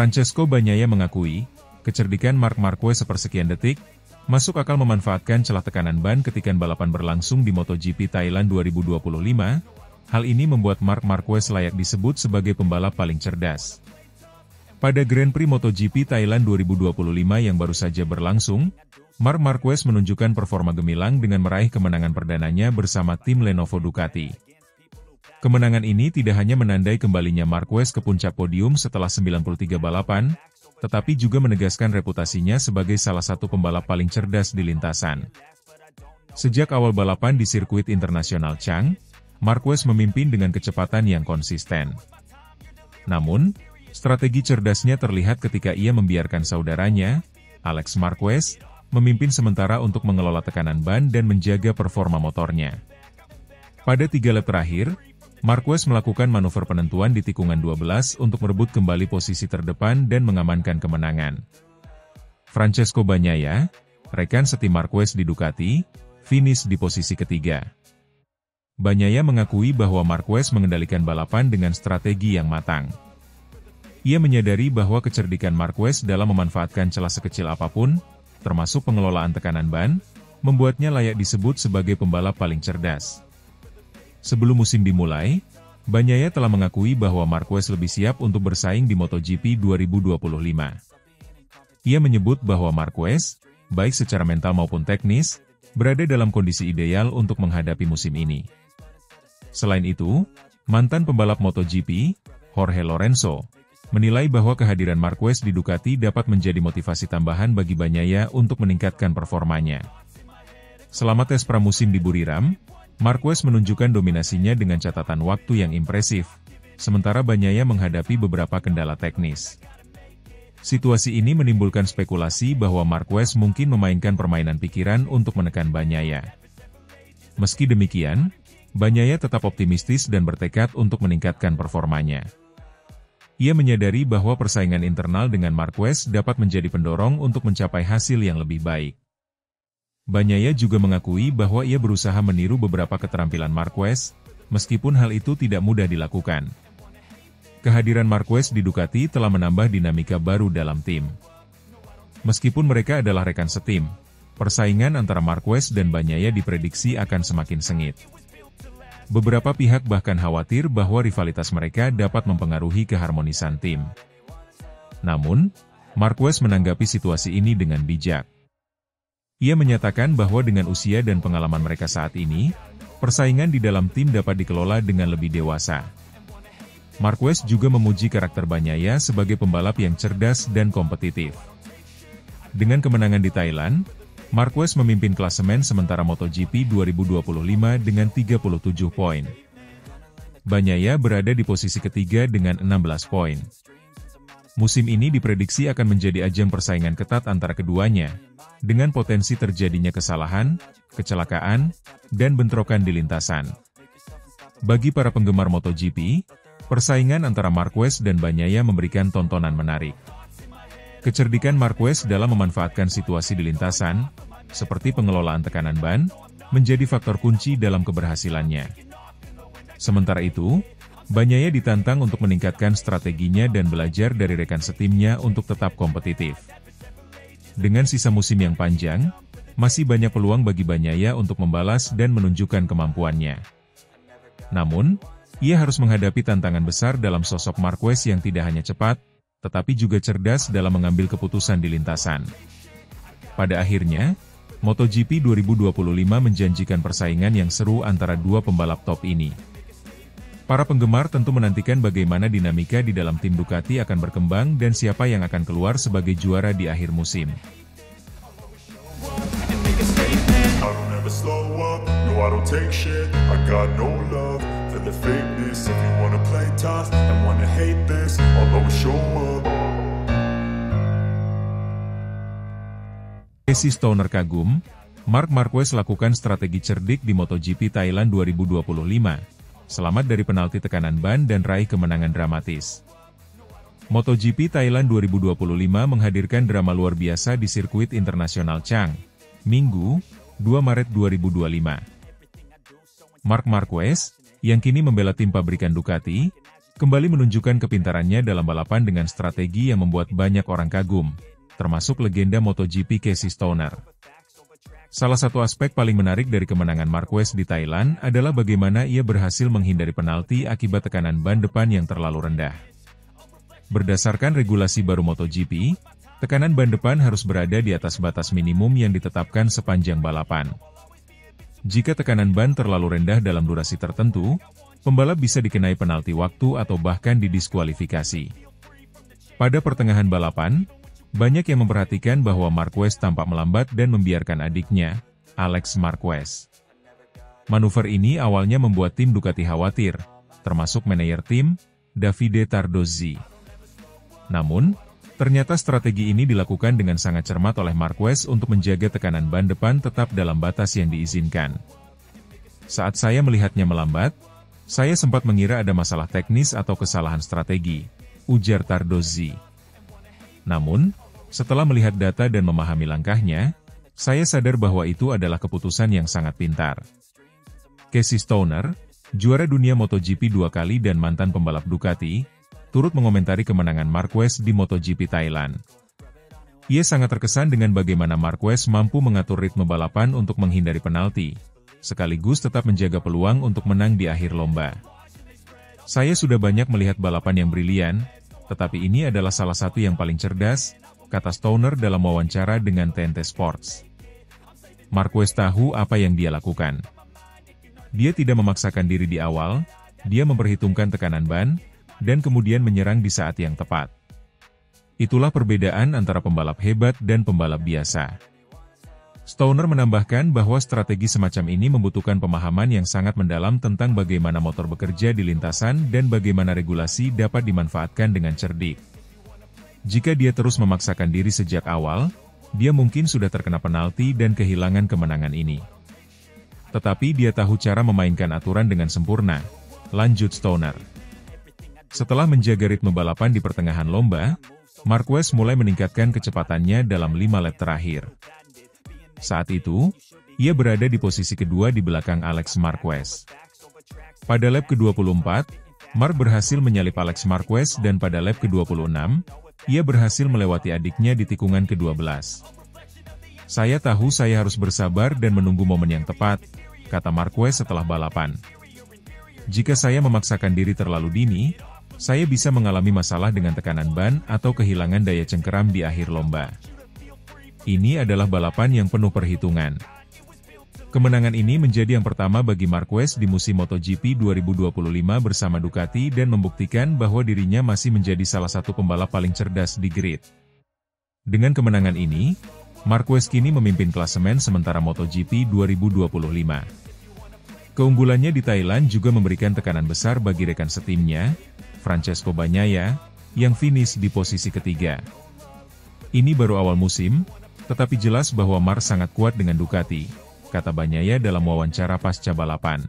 Francesco Bagnaia mengakui, kecerdikan Marc Marquez sepersekian detik, masuk akal memanfaatkan celah tekanan ban ketika balapan berlangsung di MotoGP Thailand 2025, hal ini membuat Marc Marquez layak disebut sebagai pembalap paling cerdas. Pada Grand Prix MotoGP Thailand 2025 yang baru saja berlangsung, Marc Marquez menunjukkan performa gemilang dengan meraih kemenangan perdananya bersama tim Lenovo Ducati. Kemenangan ini tidak hanya menandai kembalinya Marquez ke puncak podium setelah 93 balapan, tetapi juga menegaskan reputasinya sebagai salah satu pembalap paling cerdas di lintasan. Sejak awal balapan di sirkuit internasional Chang, Marquez memimpin dengan kecepatan yang konsisten. Namun, strategi cerdasnya terlihat ketika ia membiarkan saudaranya, Alex Marquez, memimpin sementara untuk mengelola tekanan ban dan menjaga performa motornya. Pada 3 lap terakhir, Marquez melakukan manuver penentuan di tikungan 12 untuk merebut kembali posisi terdepan dan mengamankan kemenangan. Francesco Bagnaia, rekan setim Marquez di Ducati, finish di posisi ketiga. Bagnaia mengakui bahwa Marquez mengendalikan balapan dengan strategi yang matang. Ia menyadari bahwa kecerdikan Marquez dalam memanfaatkan celah sekecil apapun, termasuk pengelolaan tekanan ban, membuatnya layak disebut sebagai pembalap paling cerdas. Sebelum musim dimulai, Bagnaia telah mengakui bahwa Marquez lebih siap untuk bersaing di MotoGP 2025. Ia menyebut bahwa Marquez, baik secara mental maupun teknis, berada dalam kondisi ideal untuk menghadapi musim ini. Selain itu, mantan pembalap MotoGP, Jorge Lorenzo, menilai bahwa kehadiran Marquez di Ducati dapat menjadi motivasi tambahan bagi Bagnaia untuk meningkatkan performanya. Selama tes pramusim di Buriram, Marquez menunjukkan dominasinya dengan catatan waktu yang impresif, sementara Bagnaia menghadapi beberapa kendala teknis. Situasi ini menimbulkan spekulasi bahwa Marquez mungkin memainkan permainan pikiran untuk menekan Bagnaia. Meski demikian, Bagnaia tetap optimistis dan bertekad untuk meningkatkan performanya. Ia menyadari bahwa persaingan internal dengan Marquez dapat menjadi pendorong untuk mencapai hasil yang lebih baik. Bagnaia juga mengakui bahwa ia berusaha meniru beberapa keterampilan Marquez, meskipun hal itu tidak mudah dilakukan. Kehadiran Marquez di Ducati telah menambah dinamika baru dalam tim. Meskipun mereka adalah rekan setim, persaingan antara Marquez dan Bagnaia diprediksi akan semakin sengit. Beberapa pihak bahkan khawatir bahwa rivalitas mereka dapat mempengaruhi keharmonisan tim. Namun, Marquez menanggapi situasi ini dengan bijak. Ia menyatakan bahwa dengan usia dan pengalaman mereka saat ini, persaingan di dalam tim dapat dikelola dengan lebih dewasa. Marquez juga memuji karakter Bagnaia sebagai pembalap yang cerdas dan kompetitif. Dengan kemenangan di Thailand, Marquez memimpin klasemen sementara MotoGP 2025 dengan 37 poin. Bagnaia berada di posisi ketiga dengan 16 poin. Musim ini diprediksi akan menjadi ajang persaingan ketat antara keduanya, dengan potensi terjadinya kesalahan, kecelakaan, dan bentrokan di lintasan. Bagi para penggemar MotoGP, persaingan antara Marquez dan Bagnaia memberikan tontonan menarik. Kecerdikan Marquez dalam memanfaatkan situasi di lintasan, seperti pengelolaan tekanan ban, menjadi faktor kunci dalam keberhasilannya. Sementara itu, Bagnaia ditantang untuk meningkatkan strateginya dan belajar dari rekan setimnya untuk tetap kompetitif. Dengan sisa musim yang panjang, masih banyak peluang bagi Bagnaia untuk membalas dan menunjukkan kemampuannya. Namun, ia harus menghadapi tantangan besar dalam sosok Marquez yang tidak hanya cepat, tetapi juga cerdas dalam mengambil keputusan di lintasan. Pada akhirnya, MotoGP 2025 menjanjikan persaingan yang seru antara dua pembalap top ini. Para penggemar tentu menantikan bagaimana dinamika di dalam tim Ducati akan berkembang dan siapa yang akan keluar sebagai juara di akhir musim. Casey Stoner kagum, Marc Marquez lakukan strategi cerdik di MotoGP Thailand 2025. Selamat dari penalti tekanan ban dan raih kemenangan dramatis. MotoGP Thailand 2025 menghadirkan drama luar biasa di sirkuit internasional Chang, Minggu, 2 Maret 2025. Marc Marquez, yang kini membela tim pabrikan Ducati, kembali menunjukkan kepintarannya dalam balapan dengan strategi yang membuat banyak orang kagum, termasuk legenda MotoGP Casey Stoner. Salah satu aspek paling menarik dari kemenangan Marquez di Thailand adalah bagaimana ia berhasil menghindari penalti akibat tekanan ban depan yang terlalu rendah. Berdasarkan regulasi baru MotoGP, tekanan ban depan harus berada di atas batas minimum yang ditetapkan sepanjang balapan. Jika tekanan ban terlalu rendah dalam durasi tertentu, pembalap bisa dikenai penalti waktu atau bahkan didiskualifikasi. Pada pertengahan balapan, banyak yang memperhatikan bahwa Marquez tampak melambat dan membiarkan adiknya, Alex Marquez. Manuver ini awalnya membuat tim Ducati khawatir, termasuk manajer tim, Davide Tardozzi. Namun, ternyata strategi ini dilakukan dengan sangat cermat oleh Marquez untuk menjaga tekanan ban depan tetap dalam batas yang diizinkan. Saat saya melihatnya melambat, saya sempat mengira ada masalah teknis atau kesalahan strategi, ujar Tardozzi. Namun, setelah melihat data dan memahami langkahnya, saya sadar bahwa itu adalah keputusan yang sangat pintar. Casey Stoner, juara dunia MotoGP 2 kali dan mantan pembalap Ducati, turut mengomentari kemenangan Marquez di MotoGP Thailand. Ia sangat terkesan dengan bagaimana Marquez mampu mengatur ritme balapan untuk menghindari penalti, sekaligus tetap menjaga peluang untuk menang di akhir lomba. Saya sudah banyak melihat balapan yang brilian, tetapi ini adalah salah satu yang paling cerdas, kata Stoner dalam wawancara dengan TNT Sports. Marquez tahu apa yang dia lakukan. Dia tidak memaksakan diri di awal, dia memperhitungkan tekanan ban, dan kemudian menyerang di saat yang tepat. Itulah perbedaan antara pembalap hebat dan pembalap biasa. Stoner menambahkan bahwa strategi semacam ini membutuhkan pemahaman yang sangat mendalam tentang bagaimana motor bekerja di lintasan dan bagaimana regulasi dapat dimanfaatkan dengan cerdik. Jika dia terus memaksakan diri sejak awal, dia mungkin sudah terkena penalti dan kehilangan kemenangan ini. Tetapi dia tahu cara memainkan aturan dengan sempurna, lanjut Stoner. Setelah menjaga ritme balapan di pertengahan lomba, Marquez mulai meningkatkan kecepatannya dalam 5 lap terakhir. Saat itu, ia berada di posisi kedua di belakang Alex Marquez. Pada lap ke-24, Mark berhasil menyalip Alex Marquez dan pada lap ke-26, ia berhasil melewati adiknya di tikungan ke-12. Saya tahu saya harus bersabar dan menunggu momen yang tepat, kata Marquez setelah balapan. Jika saya memaksakan diri terlalu dini, saya bisa mengalami masalah dengan tekanan ban atau kehilangan daya cengkeram di akhir lomba. Ini adalah balapan yang penuh perhitungan. Kemenangan ini menjadi yang pertama bagi Marquez di musim MotoGP 2025 bersama Ducati dan membuktikan bahwa dirinya masih menjadi salah satu pembalap paling cerdas di grid. Dengan kemenangan ini, Marquez kini memimpin klasemen sementara MotoGP 2025. Keunggulannya di Thailand juga memberikan tekanan besar bagi rekan setimnya, Francesco Bagnaia, yang finish di posisi ketiga. Ini baru awal musim, tetapi jelas bahwa Mark sangat kuat dengan Ducati, kata Bagnaia dalam wawancara pasca balapan.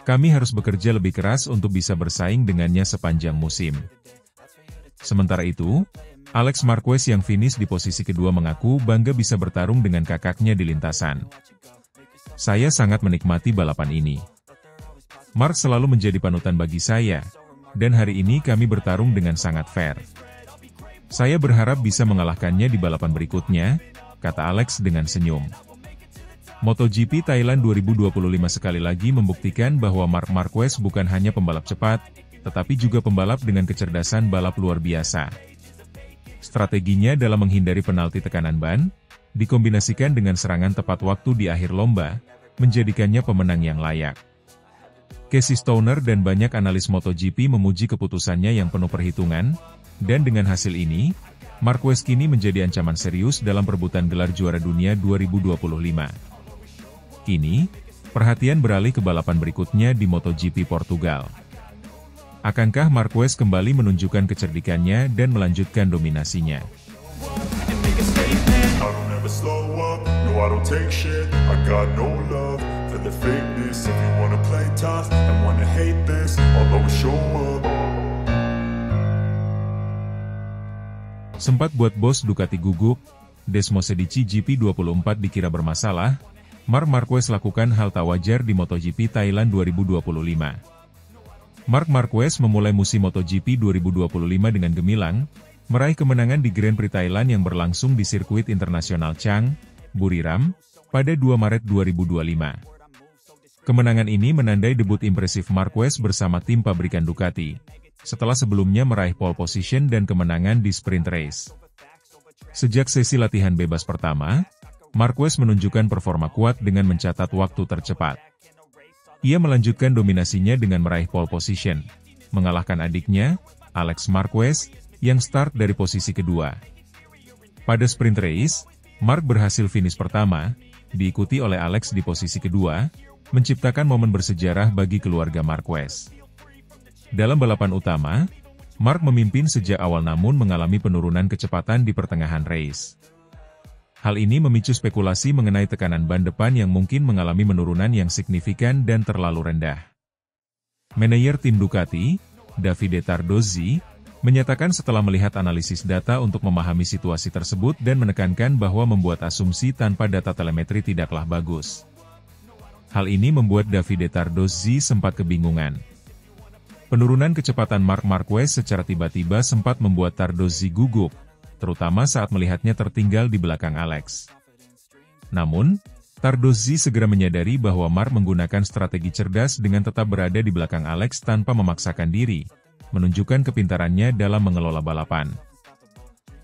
Kami harus bekerja lebih keras untuk bisa bersaing dengannya sepanjang musim. Sementara itu, Alex Marquez yang finish di posisi kedua mengaku bangga bisa bertarung dengan kakaknya di lintasan. Saya sangat menikmati balapan ini. Mark selalu menjadi panutan bagi saya, dan hari ini kami bertarung dengan sangat fair. Saya berharap bisa mengalahkannya di balapan berikutnya, kata Alex dengan senyum. MotoGP Thailand 2025 sekali lagi membuktikan bahwa Marc Marquez bukan hanya pembalap cepat, tetapi juga pembalap dengan kecerdasan balap luar biasa. Strateginya dalam menghindari penalti tekanan ban, dikombinasikan dengan serangan tepat waktu di akhir lomba, menjadikannya pemenang yang layak. Casey Stoner dan banyak analis MotoGP memuji keputusannya yang penuh perhitungan, dan dengan hasil ini, Marquez kini menjadi ancaman serius dalam perebutan gelar juara dunia 2025. Kini, perhatian beralih ke balapan berikutnya di MotoGP Portugal. Akankah Marquez kembali menunjukkan kecerdikannya dan melanjutkan dominasinya? Sempat buat bos Ducati gugup, Desmosedici GP24 dikira bermasalah, Marc Marquez lakukan hal tak wajar di MotoGP Thailand 2025. Marc Marquez memulai musim MotoGP 2025 dengan gemilang, meraih kemenangan di Grand Prix Thailand yang berlangsung di sirkuit internasional Chang, Buriram, pada 2 Maret 2025. Kemenangan ini menandai debut impresif Marquez bersama tim pabrikan Ducati, setelah sebelumnya meraih pole position dan kemenangan di sprint race. Sejak sesi latihan bebas pertama, Marquez menunjukkan performa kuat dengan mencatat waktu tercepat. Ia melanjutkan dominasinya dengan meraih pole position, mengalahkan adiknya, Alex Marquez, yang start dari posisi kedua. Pada sprint race, Marc berhasil finish pertama, diikuti oleh Alex di posisi kedua, menciptakan momen bersejarah bagi keluarga Marquez. Dalam balapan utama, Marc memimpin sejak awal namun mengalami penurunan kecepatan di pertengahan race. Hal ini memicu spekulasi mengenai tekanan ban depan yang mungkin mengalami penurunan yang signifikan dan terlalu rendah. Manajer tim Ducati, Davide Tardozzi, menyatakan setelah melihat analisis data untuk memahami situasi tersebut dan menekankan bahwa membuat asumsi tanpa data telemetri tidaklah bagus. Hal ini membuat Davide Tardozzi sempat kebingungan. Penurunan kecepatan Marc Marquez secara tiba-tiba sempat membuat Tardozzi gugup, terutama saat melihatnya tertinggal di belakang Alex. Namun, Tardozzi segera menyadari bahwa Marc menggunakan strategi cerdas dengan tetap berada di belakang Alex tanpa memaksakan diri, menunjukkan kepintarannya dalam mengelola balapan.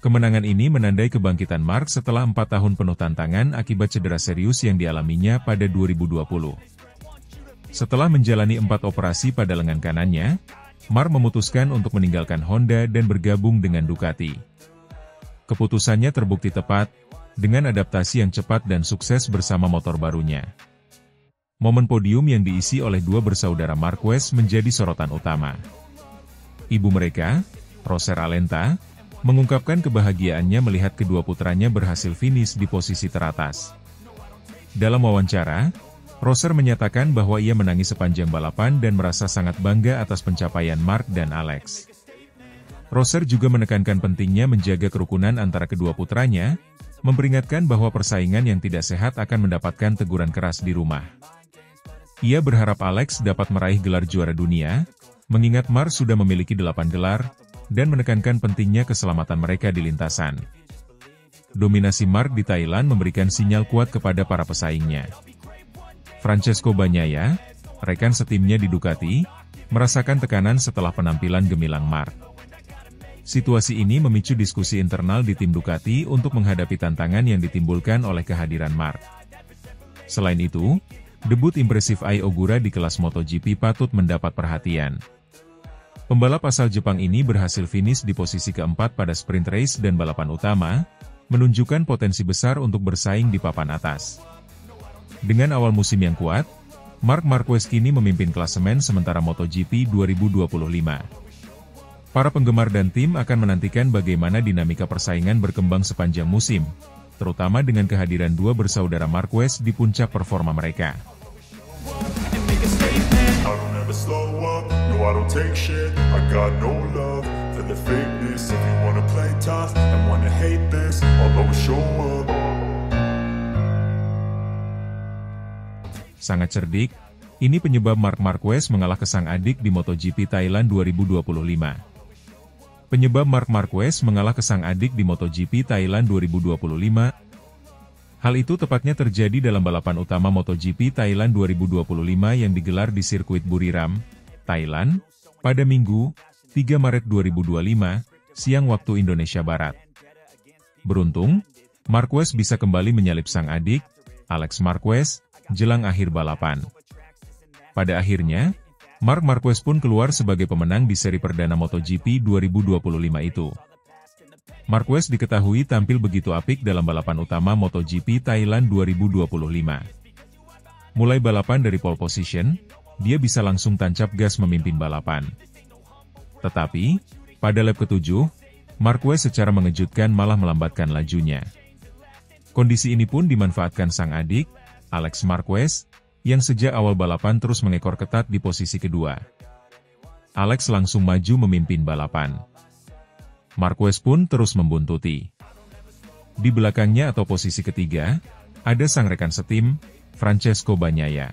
Kemenangan ini menandai kebangkitan Marc setelah 4 tahun penuh tantangan akibat cedera serius yang dialaminya pada 2020. Setelah menjalani 4 operasi pada lengan kanannya, Marc memutuskan untuk meninggalkan Honda dan bergabung dengan Ducati. Keputusannya terbukti tepat, dengan adaptasi yang cepat dan sukses bersama motor barunya. Momen podium yang diisi oleh dua bersaudara Marquez menjadi sorotan utama. Ibu mereka, Roser Alenta, mengungkapkan kebahagiaannya melihat kedua putranya berhasil finish di posisi teratas. Dalam wawancara, Roser menyatakan bahwa ia menangis sepanjang balapan dan merasa sangat bangga atas pencapaian Marc dan Alex. Roser juga menekankan pentingnya menjaga kerukunan antara kedua putranya, memperingatkan bahwa persaingan yang tidak sehat akan mendapatkan teguran keras di rumah. Ia berharap Alex dapat meraih gelar juara dunia, mengingat Marc sudah memiliki 8 gelar, dan menekankan pentingnya keselamatan mereka di lintasan. Dominasi Marc di Thailand memberikan sinyal kuat kepada para pesaingnya. Francesco Bagnaia, rekan setimnya di Ducati, merasakan tekanan setelah penampilan gemilang Marc. Situasi ini memicu diskusi internal di tim Ducati untuk menghadapi tantangan yang ditimbulkan oleh kehadiran Marc. Selain itu, debut impresif Ai Ogura di kelas MotoGP patut mendapat perhatian. Pembalap asal Jepang ini berhasil finish di posisi keempat pada sprint race dan balapan utama, menunjukkan potensi besar untuk bersaing di papan atas. Dengan awal musim yang kuat, Marc Marquez kini memimpin klasemen sementara MotoGP 2025. Para penggemar dan tim akan menantikan bagaimana dinamika persaingan berkembang sepanjang musim, terutama dengan kehadiran dua bersaudara Marquez di puncak performa mereka. Sangat cerdik, ini penyebab Marc Marquez mengalah ke sang adik di MotoGP Thailand 2025. Penyebab Marc Marquez mengalah ke sang adik di MotoGP Thailand 2025. Hal itu tepatnya terjadi dalam balapan utama MotoGP Thailand 2025 yang digelar di sirkuit Buriram, Thailand, pada Minggu, 3 Maret 2025, siang waktu Indonesia Barat. Beruntung, Marquez bisa kembali menyalip sang adik, Alex Marquez, jelang akhir balapan. Pada akhirnya, Marc Marquez pun keluar sebagai pemenang di seri perdana MotoGP 2025 itu. Marquez diketahui tampil begitu apik dalam balapan utama MotoGP Thailand 2025. Mulai balapan dari pole position, dia bisa langsung tancap gas memimpin balapan. Tetapi, pada lap ke-7, Marquez secara mengejutkan malah melambatkan lajunya. Kondisi ini pun dimanfaatkan sang adik, Alex Marquez, yang sejak awal balapan terus mengekor ketat di posisi kedua. Alex langsung maju memimpin balapan. Marquez pun terus membuntuti. Di belakangnya atau posisi ketiga, ada sang rekan setim, Francesco Bagnaia.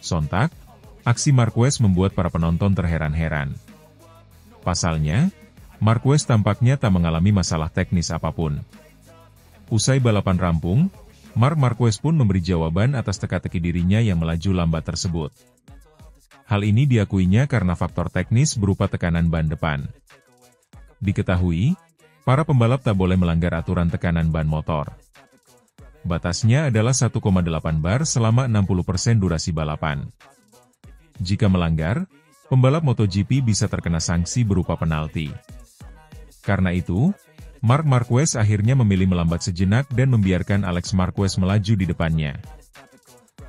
Sontak, Aksi Marquez membuat para penonton terheran-heran. Pasalnya, Marquez tampaknya tak mengalami masalah teknis apapun. Usai balapan rampung, Marc Marquez pun memberi jawaban atas teka-teki dirinya yang melaju lambat tersebut. Hal ini diakuinya karena faktor teknis berupa tekanan ban depan. Diketahui, para pembalap tak boleh melanggar aturan tekanan ban motor. Batasnya adalah 1,8 bar selama 60% durasi balapan. Jika melanggar, pembalap MotoGP bisa terkena sanksi berupa penalti. Karena itu, Marc Marquez akhirnya memilih melambat sejenak dan membiarkan Alex Marquez melaju di depannya.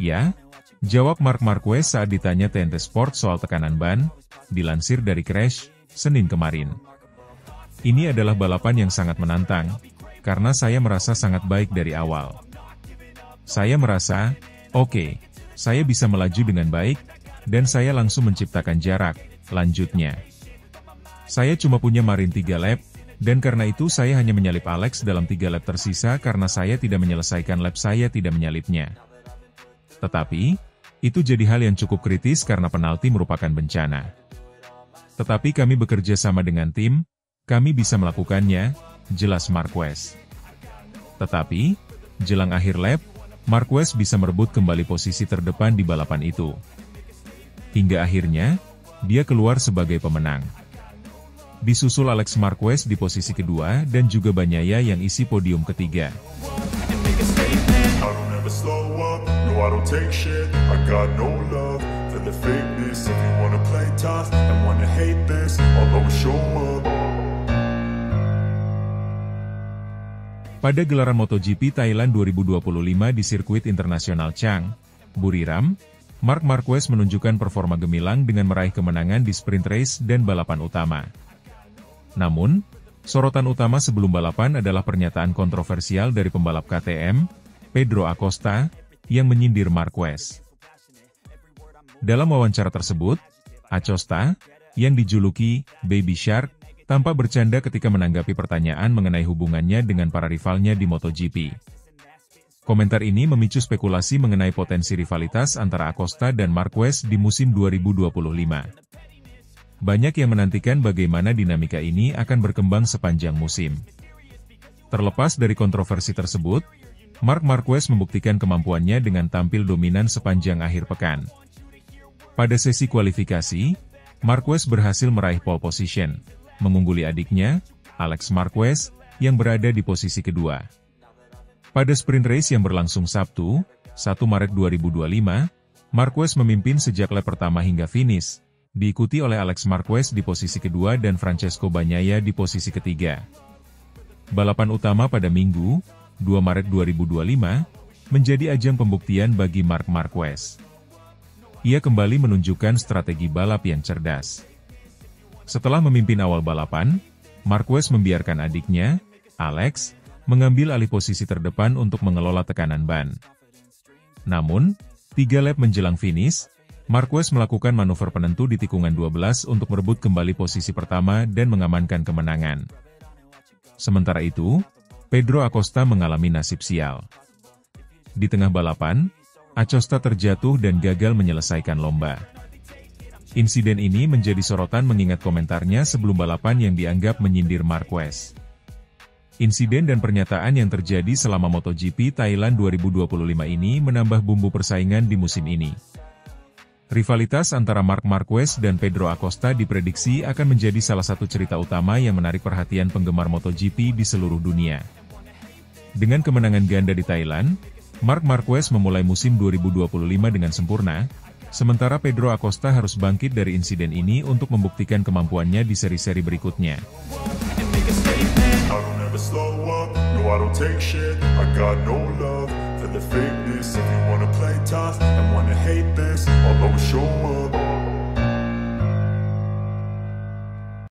Ya, jawab Marc Marquez saat ditanya TNT Sport soal tekanan ban, dilansir dari Crash, Senin kemarin. Ini adalah balapan yang sangat menantang, karena saya merasa sangat baik dari awal. Saya merasa, oke, saya bisa melaju dengan baik, dan saya langsung menciptakan jarak, lanjutnya. Saya cuma punya margin 3 lap, dan karena itu saya hanya menyalip Alex dalam 3 lap tersisa karena saya tidak menyelesaikan lap saya tidak menyalipnya. Tetapi, itu jadi hal yang cukup kritis karena penalti merupakan bencana. Tetapi kami bekerja sama dengan tim, kami bisa melakukannya, jelas Marquez. Tetapi, jelang akhir lap, Marquez bisa merebut kembali posisi terdepan di balapan itu. Hingga akhirnya, dia keluar sebagai pemenang. Disusul Alex Marquez di posisi kedua dan juga Bagnaia yang isi podium ketiga. Pada gelaran MotoGP Thailand 2025 di sirkuit internasional Chang, Buriram, Marc Marquez menunjukkan performa gemilang dengan meraih kemenangan di sprint race dan balapan utama. Namun, sorotan utama sebelum balapan adalah pernyataan kontroversial dari pembalap KTM, Pedro Acosta, yang menyindir Marquez. Dalam wawancara tersebut, Acosta, yang dijuluki Baby Shark, tampak bercanda ketika menanggapi pertanyaan mengenai hubungannya dengan para rivalnya di MotoGP. Komentar ini memicu spekulasi mengenai potensi rivalitas antara Acosta dan Marquez di musim 2025. Banyak yang menantikan bagaimana dinamika ini akan berkembang sepanjang musim. Terlepas dari kontroversi tersebut, Marc Marquez membuktikan kemampuannya dengan tampil dominan sepanjang akhir pekan. Pada sesi kualifikasi, Marquez berhasil meraih pole position, mengungguli adiknya, Alex Marquez, yang berada di posisi kedua. Pada sprint race yang berlangsung Sabtu, 1 Maret 2025, Marquez memimpin sejak lap pertama hingga finish, diikuti oleh Alex Marquez di posisi kedua dan Francesco Bagnaia di posisi ketiga. Balapan utama pada Minggu, 2 Maret 2025, menjadi ajang pembuktian bagi Marc Marquez. Ia kembali menunjukkan strategi balap yang cerdas. Setelah memimpin awal balapan, Marquez membiarkan adiknya, Alex, mengambil alih posisi terdepan untuk mengelola tekanan ban. Namun, 3 lap menjelang finish, Marquez melakukan manuver penentu di tikungan 12 untuk merebut kembali posisi pertama dan mengamankan kemenangan. Sementara itu, Pedro Acosta mengalami nasib sial. Di tengah balapan, Acosta terjatuh dan gagal menyelesaikan lomba. Insiden ini menjadi sorotan mengingat komentarnya sebelum balapan yang dianggap menyindir Marquez. Insiden dan pernyataan yang terjadi selama MotoGP Thailand 2025 ini menambah bumbu persaingan di musim ini. Rivalitas antara Marc Marquez dan Pedro Acosta diprediksi akan menjadi salah satu cerita utama yang menarik perhatian penggemar MotoGP di seluruh dunia. Dengan kemenangan ganda di Thailand, Marc Marquez memulai musim 2025 dengan sempurna, sementara Pedro Acosta harus bangkit dari insiden ini untuk membuktikan kemampuannya di seri-seri berikutnya. The fakeness, if you wanna play tough and wanna hate this, I'll always show up.